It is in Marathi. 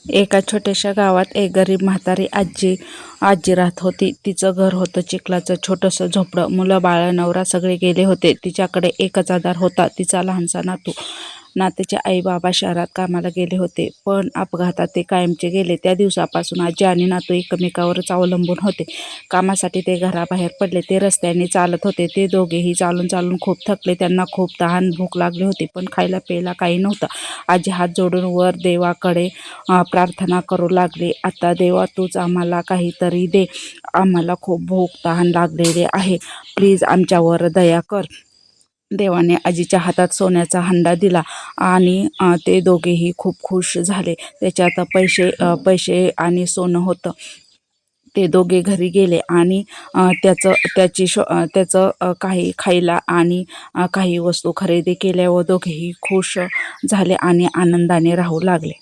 एका छोट्याशा गावात एक गरीब म्हातारी आजी राहत होती. तिचं घर होतं चिखलाचं छोटंसं झोपडं. मुलं बाळ नवरा सगळे गेले होते. तिच्याकडे एकच आधार होता, तिचा लहानसा नातू. नातीचे आई बाबा शहरात कामाला गेले होते, पण अपघातात ते कायमचे गेले. त्या दिवसापासून आजी आणि नातू एकमेकावरच अवलंबून होते. कामासाठी ते घराबाहेर पडले. ते रस्त्याने चालत होते. ते दोघेही चालून चालून खूप थकले. त्यांना खूप तहान भूक लागली होती, पण खायला प्यायला काही नव्हतं. आजी हात जोडून वर देवाकडे प्रार्थना करू लागली. आता देवा, तूच आम्हाला काहीतरी दे. आम्हाला खूप भूक तहान लागलेली आहे. प्लीज आमच्यावर दया कर. देवाने आजीच्या हातात सोन्याचा हंडा दिला आणि ते दोघेही खूप खुश झाले. त्याच्यात पैसे आणि सोनं होतं. ते दोघे घरी गेले आणि त्याचं काही खायला आणि काही वस्तू खरेदी केल्या व दोघेही खुश झाले आणि आनंदाने राहू लागले.